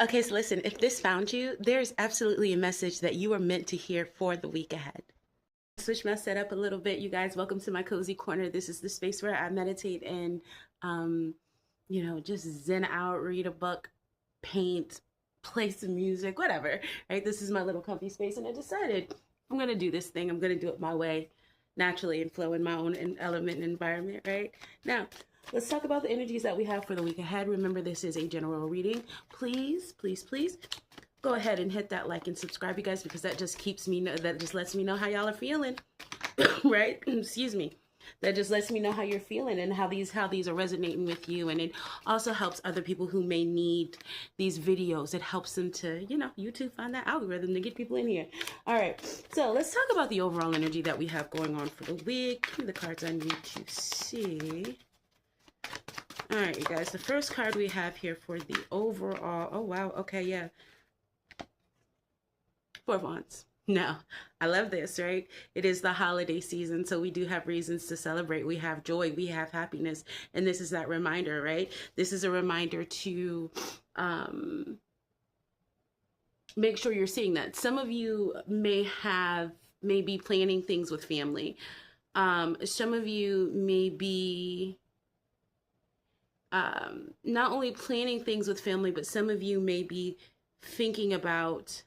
Okay, so listen, if this found you, there's absolutely a message that you are meant to hear for the week ahead. Switch my setup a little bit, you guys. Welcome to my cozy corner. This is the space where I meditate and, um, just zen out, read a book, paint, play some music, whatever. Right? This is my little comfy space, and I decided I'm gonna do this thing. I'm gonna do it my way, naturally, and flow in my own element and environment. Right now, let's talk about the energies that we have for the week ahead. Remember, this is a general reading. Please, please, please go ahead and hit that like and subscribe, you guys, because that just that just lets me know how y'all are feeling. Right? Excuse me. That just lets me know how you're feeling and how these are resonating with you. And it also helps other people who may need these videos. It helps them to, YouTube find that algorithm to get people in here. All right. So let's talk about the overall energy that we have going on for the week. Give me the cards I need to see. All right, you guys. The first card we have here for the overall. Oh, wow. Okay, yeah. Four of Wands. No, I love this, right? It is the holiday season, so we do have reasons to celebrate. We have joy, we have happiness, and this is that reminder, right? This is a reminder to make sure you're seeing that. Some of you may be planning things with family. Some of you may be not only planning things with family, but some of you may be thinking about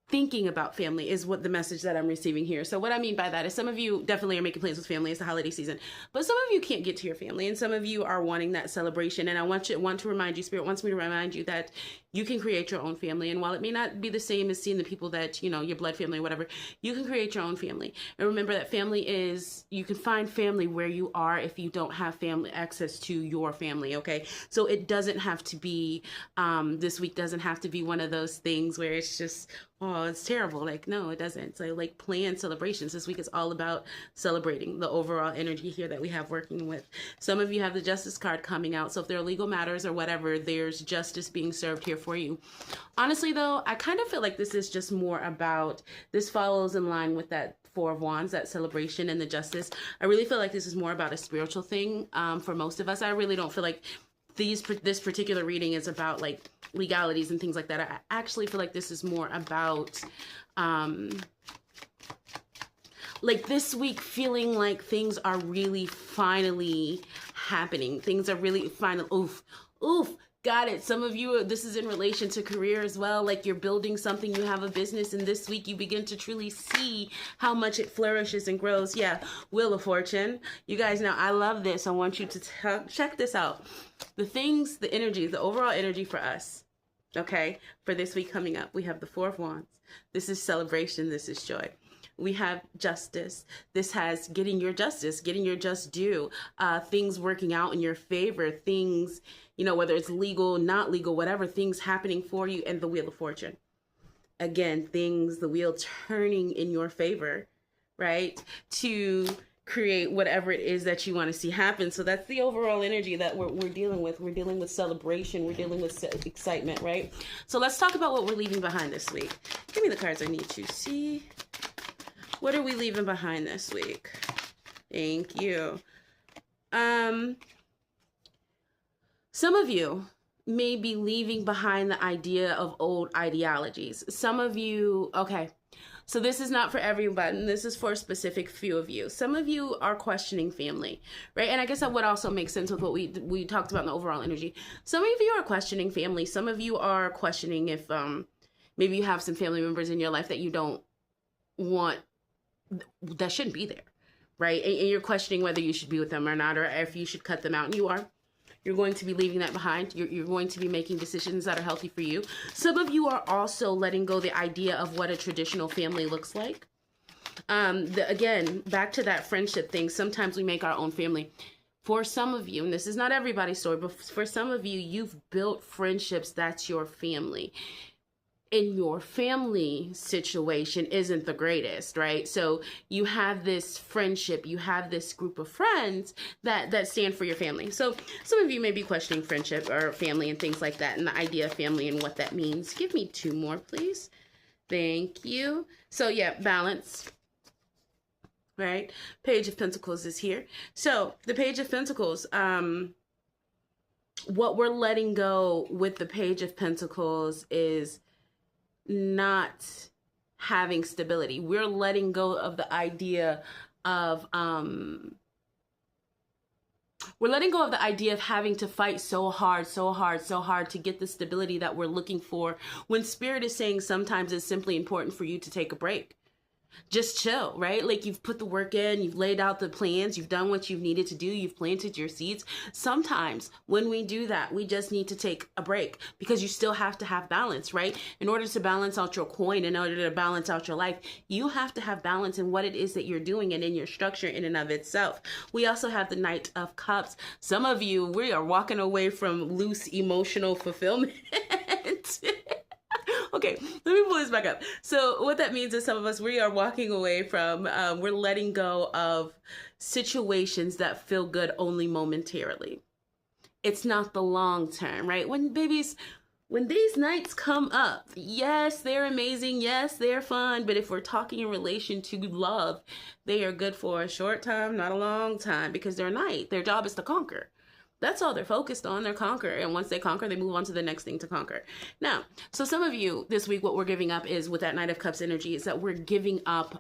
thinking about family is what the message that I'm receiving here. So what I mean by that is some of you definitely are making plans with family. It's the holiday season, but some of you can't get to your family, and some of you are wanting that celebration. And I want to remind you, Spirit wants me to remind you that you can create your own family. And while it may not be the same as seeing the people that, your blood family or whatever, you can create your own family. And remember that you can find family where you are if you don't have family access to your family. Okay. So it doesn't have to be, this week doesn't have to be one of those things where it's just, oh, it's terrible. Like, no, it doesn't. So like plan celebrations. This week is all about celebrating the overall energy here that we have working with. Some of you have the Justice card coming out. So if there are legal matters or whatever, there's justice being served here for you. Honestly, though, I kind of feel like this is just more about, this follows in line with that Four of Wands, that celebration and the justice. I really feel like this is more about a spiritual thing for most of us. I really don't feel like this particular reading is about like legalities and things like that. I actually feel like this is more about like this week feeling like things are really finally happening. Things are really finally, oof, got it. Some of you, this is in relation to career as well. Like you're building something, you have a business, and this week you begin to truly see how much it flourishes and grows. Yeah, Wheel of Fortune. You guys know I love this. I want you to check this out. The energy, the overall energy for us, okay, for this week coming up, we have the Four of Wands. This is celebration. This is joy. We have justice. This has getting your justice, getting your just due, things working out in your favor, things, whether it's legal, not legal, whatever, things happening for you, and the Wheel of Fortune. Again, the wheel turning in your favor, right? To create whatever it is that you want to see happen. So that's the overall energy that we're dealing with. We're dealing with celebration. We're dealing with excitement, right? So let's talk about what we're leaving behind this week. Give me the cards I need to see. What are we leaving behind this week? Thank you. Some of you may be leaving behind the idea of old ideologies. Some of you, okay, so this is not for everyone. This is for a specific few of you. Some of you are questioning family, right? And I guess that would also make sense with what we talked about in the overall energy. Some of you are questioning family. Some of you are questioning if maybe you have some family members in your life that you don't want, that shouldn't be there, right? And you're questioning whether you should be with them or not, or if you should cut them out. And you are. You're going to be leaving that behind. You're going to be making decisions that are healthy for you. Some of you are also letting go the idea of what a traditional family looks like. Again, back to that friendship thing. Sometimes we make our own family. For some of you, and this is not everybody's story, but for some of you, you've built friendships. That's your family. In your family situation isn't the greatest, right? So you have this friendship, you have this group of friends that stand for your family. So some of you may be questioning friendship or family and things like that, and the idea of family and what that means. Give me two more, please. Thank you. So yeah, balance. right? Page of Pentacles is here. So the Page of Pentacles, what we're letting go with the Page of Pentacles is not having stability. We're letting go of the idea of having to fight so hard to get the stability that we're looking for, when Spirit is saying sometimes it's simply important for you to take a break. Just chill, right? Like, you've put the work in, you've laid out the plans, you've done what you've needed to do, you've planted your seeds. Sometimes when we do that, we just need to take a break, because you still have to have balance, right? In order to balance out your coin, in order to balance out your life, you have to have balance in what it is that you're doing and in your structure in and of itself. We also have the Knight of Cups. Some of you, we are walking away from loose emotional fulfillment. Okay, let me pull this back up. So what that means is some of us, we are walking away from, we're letting go of situations that feel good only momentarily. It's not the long term, right? When these nights come up, yes, they're amazing. Yes, they're fun. But if we're talking in relation to love, they are good for a short time, not a long time, because they're night. Their job is to conquer. That's all they're focused on. They're conquer. And once they conquer, they move on to the next thing to conquer. Now, so some of you this week, what we're giving up is, with that Knight of Cups energy, is that we're giving up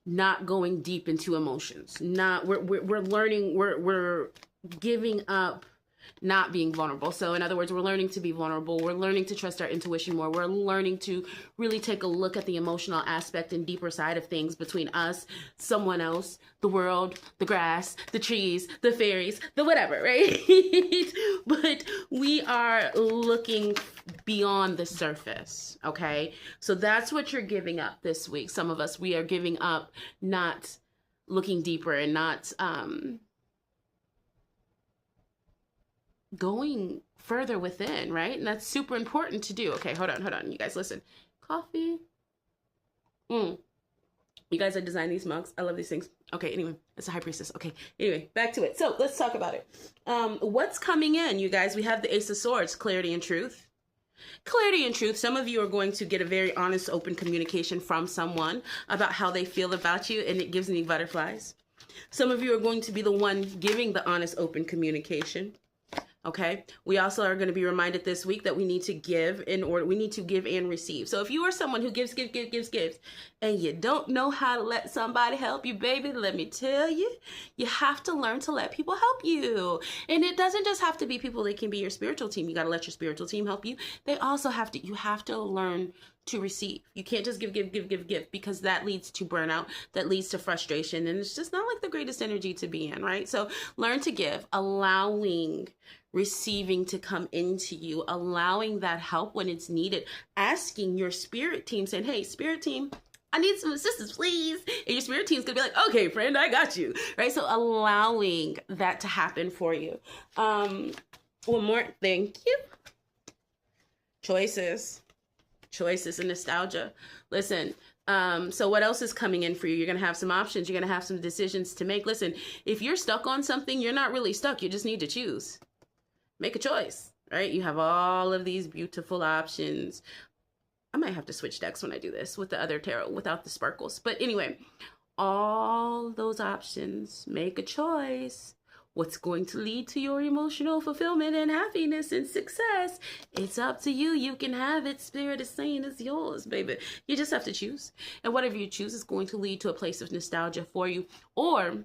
not going deep into emotions. We're learning, we're giving up not being vulnerable. So in other words, we're learning to be vulnerable. We're learning to trust our intuition more. We're learning to really take a look at the emotional aspect and deeper side of things between us, someone else, the world, the grass, the trees, the fairies, the whatever, right? But we are looking beyond the surface, okay? So that's what you're giving up this week. Some of us, we are giving up not looking deeper and not going further within, right? And that's super important to do. Okay, hold on. You guys listen. Coffee. You guys, I designed these mugs. I love these things. Okay, anyway, it's a high priestess. Okay, anyway, back to it. So let's talk about it. What's coming in, you guys? We have the Ace of Swords, clarity and truth. Clarity and truth. Some of you are going to get a very honest, open communication from someone about how they feel about you, and it gives me butterflies. Some of you are going to be the one giving the honest, open communication. Okay. We also are going to be reminded this week that we need to give we need to give and receive. So if you are someone who gives, and you don't know how to let somebody help you, baby, let me tell you, you have to learn to let people help you. And it doesn't just have to be people that can be your spiritual team. You got to let your spiritual team help you. You have to learn to receive. You can't just give, because that leads to burnout, that leads to frustration. And it's just not like the greatest energy to be in, right? So learn to give, allowing receiving to come into you, allowing that help when it's needed, asking your spirit team, saying, hey, spirit team, I need some assistance, please. And your spirit team's gonna be like, okay, friend, I got you, right? So allowing that to happen for you. One more, thank you. Choices and nostalgia. Listen, so what else is coming in for you? You're going to have some options. You're going to have some decisions to make. Listen, if you're stuck on something, you're not really stuck. You just need to choose. Make a choice, right? You have all of these beautiful options. I might have to switch decks when I do this with the other tarot without the sparkles. But anyway, all those options, make a choice. What's going to lead to your emotional fulfillment and happiness and success? It's up to you. You can have it. Spirit is saying it's yours, baby. You just have to choose. And whatever you choose is going to lead to a place of nostalgia for you, or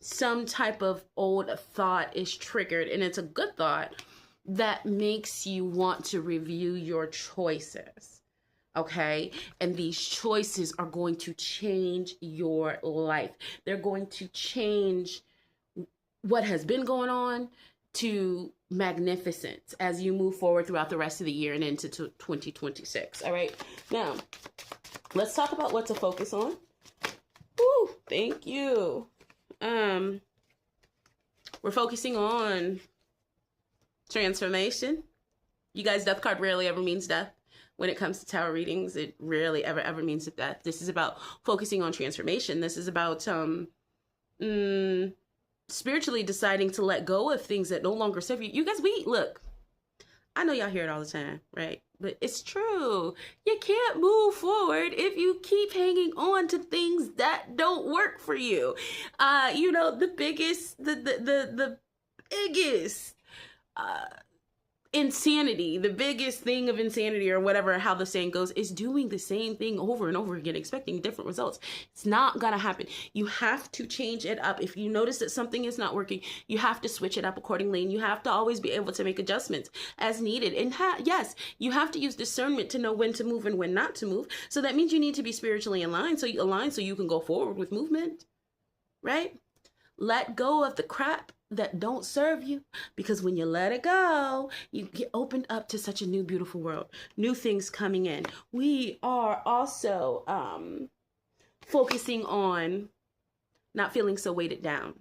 some type of old thought is triggered, and it's a good thought that makes you want to review your choices. Okay. And these choices are going to change your life. They're going to change what has been going on to magnificence as you move forward throughout the rest of the year and into 2026. All right. Now, let's talk about what to focus on. Ooh, thank you. We're focusing on transformation. You guys, death card rarely ever means death. When it comes to tarot readings, it rarely ever means death. This is about focusing on transformation. This is about spiritually deciding to let go of things that no longer serve you. You guys, look, I know y'all hear it all the time, right? but it's true. You can't move forward if you keep hanging on to things that don't work for you. The biggest, the biggest uh, insanity, the biggest thing of insanity, or whatever, how the saying goes, is doing the same thing over and over again, expecting different results. It's not gonna happen. You have to change it up. If you notice that something is not working, you have to switch it up accordingly, and you have to always be able to make adjustments as needed. And yes, you have to use discernment to know when to move and when not to move. So that means you need to be spiritually aligned, so you can go forward with movement, right? Let go of the crap that don't serve you, because when you let it go, you get opened up to such a new, beautiful world, new things coming in. We are also focusing on not feeling so weighted down.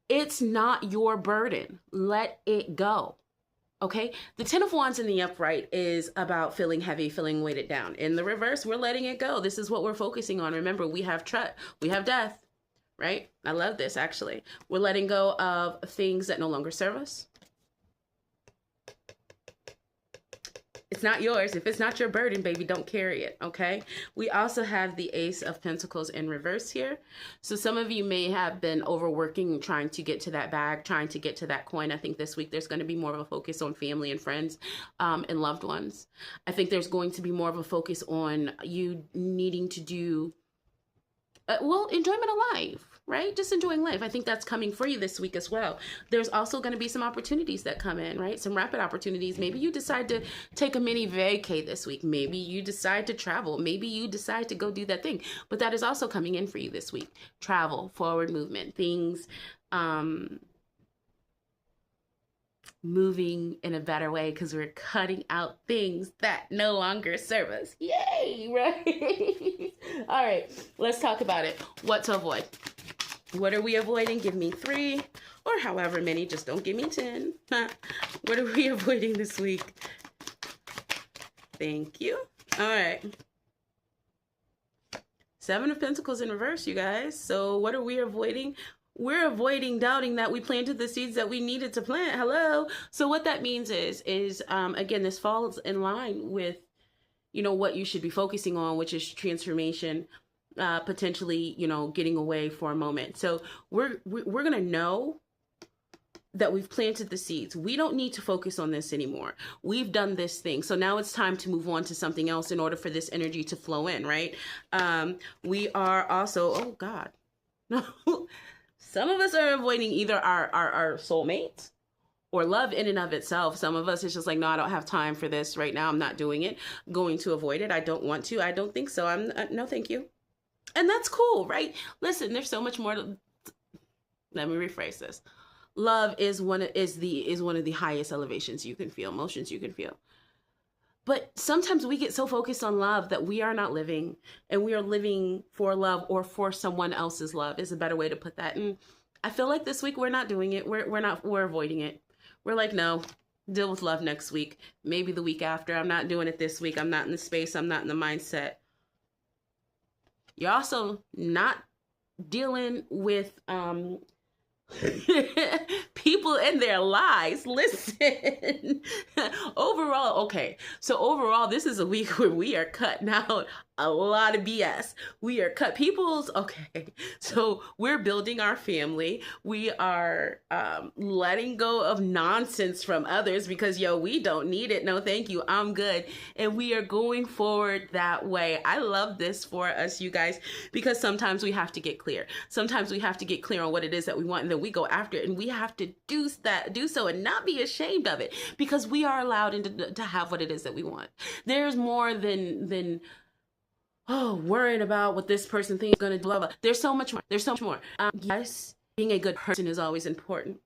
It's not your burden. Let it go. Okay, the 10 of Wands in the upright is about feeling heavy, feeling weighted down. In the reverse, we're letting it go. This is what we're focusing on. Remember, we have death. Right? I love this, actually. We're letting go of things that no longer serve us. It's not yours. If it's not your burden, baby, don't carry it, okay? We also have the Ace of Pentacles in reverse here. So some of you may have been overworking, trying to get to that bag, trying to get to that coin. I think this week there's going to be more of a focus on family and friends and loved ones. I think there's going to be more of a focus on you needing to do enjoyment of life, right? Just enjoying life. I think that's coming for you this week as well. There's also going to be some opportunities that come in, right? Some rapid opportunities. Maybe you decide to take a mini vacay this week. Maybe you decide to travel. Maybe you decide to go do that thing. But that is also coming in for you this week. Travel, forward movement, things, moving in a better way, because we're cutting out things that no longer serve us. Yay, right? All right, let's talk about it. What to avoid. What are we avoiding? Give me 3 or however many. Just don't give me 10. What are we avoiding this week? Thank you. All right. 7 of Pentacles in reverse, you guys. So what are we avoiding? We're avoiding doubting that we planted the seeds that we needed to plant. Hello. So what that means is again, this falls in line with, what you should be focusing on, which is transformation, potentially, getting away for a moment. So we're going to know that we've planted the seeds. We don't need to focus on this anymore. We've done this thing. So now it's time to move on to something else in order for this energy to flow in, right? We are also, oh God, no. Some of us are avoiding either our soulmates or love in and of itself. Some of us, it's just like, no, I don't have time for this right now. I'm not doing it. I'm going to avoid it. I don't want to. I don't think so. No, thank you. And that's cool, right? Listen, there's so much more. Let me rephrase this. Love is one of the highest elevations you can feel, emotions you can feel. But sometimes we get so focused on love that we are not living, and we are living for love or for someone else's love is a better way to put that. And I feel like this week we're not doing it. We're avoiding it. We're like, no, deal with love next week. Maybe the week after. I'm not doing it this week. I'm not in the space. I'm not in the mindset. You're also not dealing with people and their lies. Listen. Overall, this is a week where we are cutting out a lot of BS. So we're building our family. We are letting go of nonsense from others because, we don't need it. No, thank you. I'm good. And we are going forward that way. I love this for us, you guys, because sometimes we have to get clear. Sometimes we have to get clear on what it is that we want, and then we go after it, and we have to do so and not be ashamed of it, because we are allowed to have what it is that we want. There's more than worrying about what this person thinks is going to do. Blah, blah. There's so much more. Yes, being a good person is always important.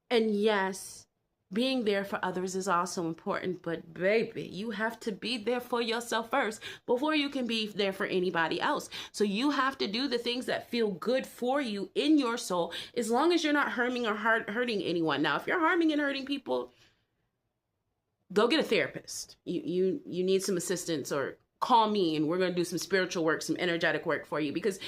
And yes, being there for others is also important. But baby, you have to be there for yourself first before you can be there for anybody else. So you have to do the things that feel good for you in your soul, as long as you're not harming or hurting anyone. Now, if you're harming and hurting people, go get a therapist. You need some assistance, or call me and we're going to do some spiritual work, some energetic work for you, because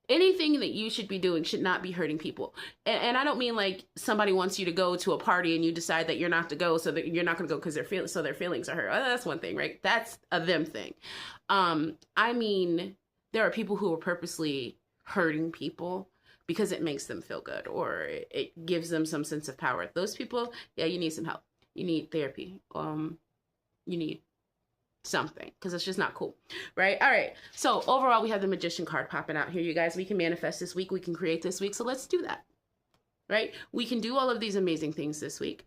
anything that you should be doing should not be hurting people. And I don't mean like somebody wants you to go to a party and you decide that you're not to go, so that you're not going to go because their feelings are hurt. Oh, that's one thing, right? That's a them thing. I mean, there are people who are purposely hurting people because it makes them feel good, or it gives them some sense of power. Those people, yeah, you need some help. You need therapy. You need something, because it's just not cool, right? All right, so overall we have the Magician card popping out here, you guys. We can manifest this week, we can create this week, so let's do that, right? We can do all of these amazing things this week.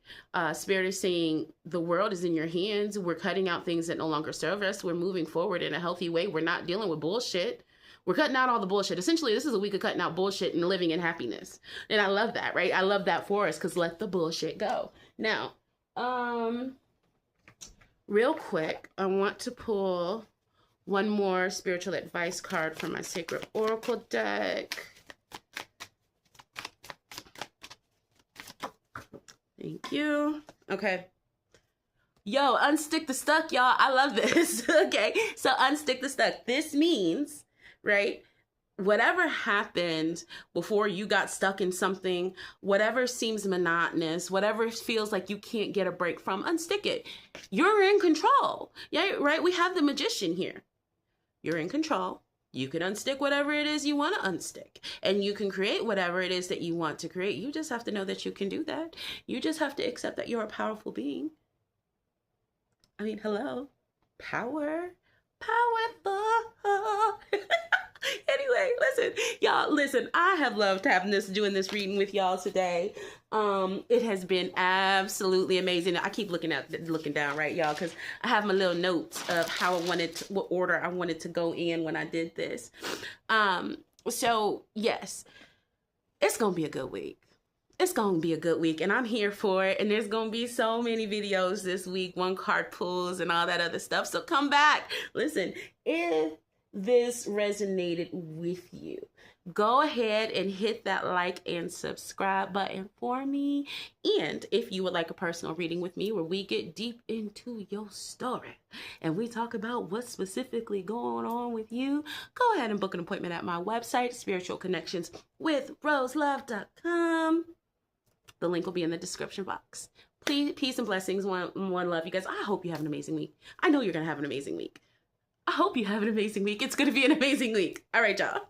Spirit is saying the world is in your hands. We're cutting out things that no longer serve us. We're moving forward in a healthy way. We're not dealing with bullshit. We're cutting out all the bullshit. Essentially, this is a week of cutting out bullshit and living in happiness, and I love that, right? I love that for us, because let the bullshit go. Now, real quick, I want to pull one more spiritual advice card from my Sacred Oracle deck. Thank you. Okay. Yo, unstick the stuck, y'all. I love this. Okay, so unstick the stuck. This means, right, whatever happened before you got stuck in something, whatever seems monotonous, whatever feels like you can't get a break from, unstick it. You're in control. Yeah, right? We have the Magician here. You're in control. You can unstick whatever it is you want to unstick. And you can create whatever it is that you want to create. You just have to know that you can do that. You just have to accept that you're a powerful being. I mean, hello. Power. Powerful. Anyway, listen, I have loved doing this reading with y'all today. It has been absolutely amazing. I keep looking down, right, y'all, because I have my little notes of how what order I wanted to go in when I did this. So yes, it's gonna be a good week. It's gonna be a good week, and I'm here for it. And there's gonna be so many videos this week, one card pulls and all that other stuff. So come back. Listen, if this resonated with you, go ahead and hit that like and subscribe button for me. And if you would like a personal reading with me, where we get deep into your story and we talk about what's specifically going on with you, go ahead and book an appointment at my website, spiritualconnectionswithroselove.com. The link will be in the description box. Please, peace and blessings, one love, you guys. I hope you have an amazing week. I know you're gonna have an amazing week. I hope you have an amazing week. It's going to be an amazing week. All right, y'all.